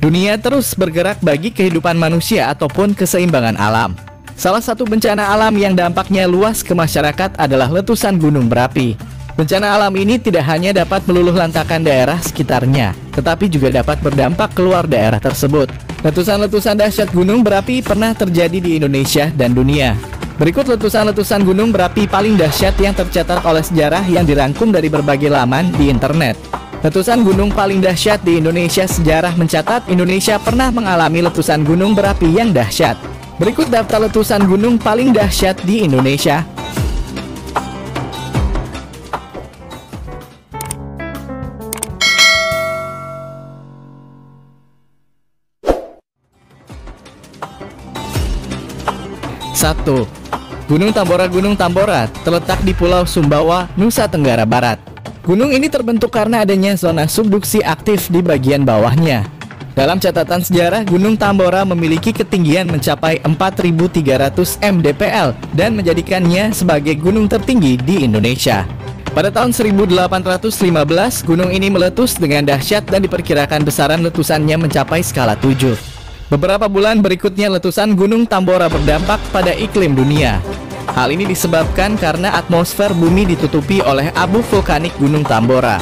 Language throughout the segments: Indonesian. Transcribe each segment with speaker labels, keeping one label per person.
Speaker 1: Dunia terus bergerak bagi kehidupan manusia ataupun keseimbangan alam. Salah satu bencana alam yang dampaknya luas ke masyarakat adalah letusan gunung berapi. Bencana alam ini tidak hanya dapat meluluhlantakkan daerah sekitarnya, tetapi juga dapat berdampak keluar daerah tersebut. Letusan-letusan dahsyat gunung berapi pernah terjadi di Indonesia dan dunia. Berikut letusan-letusan gunung berapi paling dahsyat yang tercatat oleh sejarah yang dirangkum dari berbagai laman di internet. Letusan gunung paling dahsyat di Indonesia. Sejarah mencatat Indonesia pernah mengalami letusan gunung berapi yang dahsyat. Berikut daftar letusan gunung paling dahsyat di Indonesia. Satu, Gunung Tambora. Gunung Tambora terletak di Pulau Sumbawa, Nusa Tenggara Barat. Gunung ini terbentuk karena adanya zona subduksi aktif di bagian bawahnya. Dalam catatan sejarah, Gunung Tambora memiliki ketinggian mencapai 4.300 mdpl dan menjadikannya sebagai gunung tertinggi di Indonesia. Pada tahun 1815, gunung ini meletus dengan dahsyat dan diperkirakan besaran letusannya mencapai skala 7. Beberapa bulan berikutnya letusan Gunung Tambora berdampak pada iklim dunia. Hal ini disebabkan karena atmosfer bumi ditutupi oleh abu vulkanik Gunung Tambora.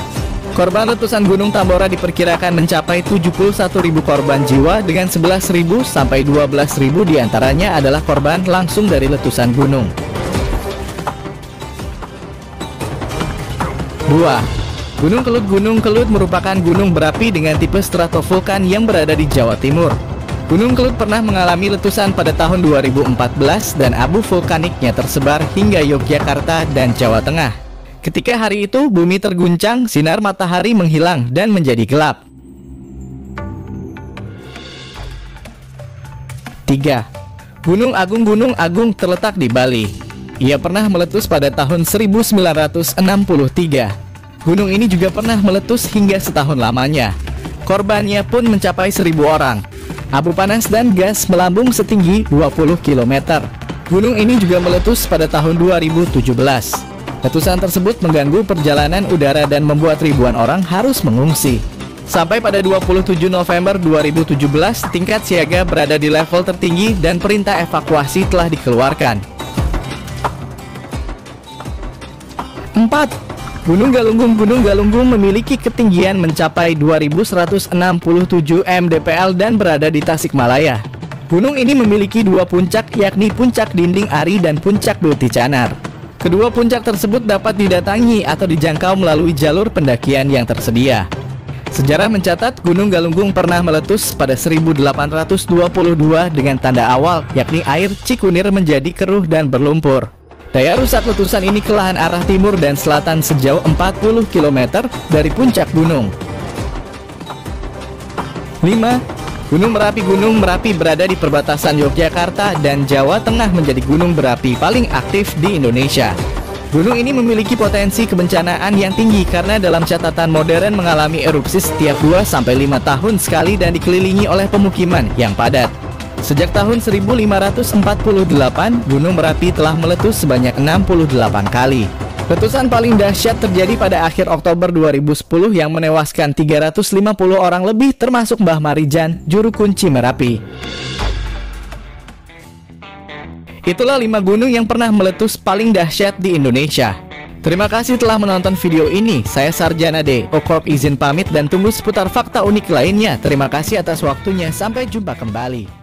Speaker 1: Korban letusan Gunung Tambora diperkirakan mencapai 71.000 korban jiwa dengan 11.000 sampai 12.000 diantaranya adalah korban langsung dari letusan gunung. 2. Gunung Kelut. Gunung Kelut merupakan gunung berapi dengan tipe stratovulkan yang berada di Jawa Timur. Gunung Kelut pernah mengalami letusan pada tahun 2014 dan abu vulkaniknya tersebar hingga Yogyakarta dan Jawa Tengah. Ketika hari itu bumi terguncang, sinar matahari menghilang dan menjadi gelap. 3. Gunung Agung. Gunung Agung terletak di Bali. Ia pernah meletus pada tahun 1963. Gunung ini juga pernah meletus hingga setahun lamanya. Korbannya pun mencapai 1.000 orang. Abu panas dan gas melambung setinggi 20 km. Gunung ini juga meletus pada tahun 2017. Letusan tersebut mengganggu perjalanan udara dan membuat ribuan orang harus mengungsi. Sampai pada 27 November 2017, tingkat siaga berada di level tertinggi dan perintah evakuasi telah dikeluarkan. 4. Gunung Galunggung. Gunung Galunggung memiliki ketinggian mencapai 2.167 mdpl dan berada di Tasikmalaya. Gunung ini memiliki dua puncak, yakni Puncak Dinding Ari dan Puncak Duti Canar. Kedua puncak tersebut dapat didatangi atau dijangkau melalui jalur pendakian yang tersedia. Sejarah mencatat Gunung Galunggung pernah meletus pada 1822 dengan tanda awal, yakni air Cikunir menjadi keruh dan berlumpur. Daya rusak letusan ini ke lahan arah timur dan selatan sejauh 40 km dari puncak gunung. 5. Gunung Merapi. Gunung Merapi berada di perbatasan Yogyakarta dan Jawa Tengah, menjadi gunung berapi paling aktif di Indonesia. Gunung ini memiliki potensi kebencanaan yang tinggi karena dalam catatan modern mengalami erupsi setiap 2-5 tahun sekali dan dikelilingi oleh pemukiman yang padat. Sejak tahun 1548, Gunung Merapi telah meletus sebanyak 68 kali. Letusan paling dahsyat terjadi pada akhir Oktober 2010 yang menewaskan 350 orang lebih termasuk Mbah Marijan, juru kunci Merapi. Itulah 5 gunung yang pernah meletus paling dahsyat di Indonesia. Terima kasih telah menonton video ini. Saya Sarjana D. Okorp izin pamit dan tunggu seputar fakta unik lainnya. Terima kasih atas waktunya. Sampai jumpa kembali.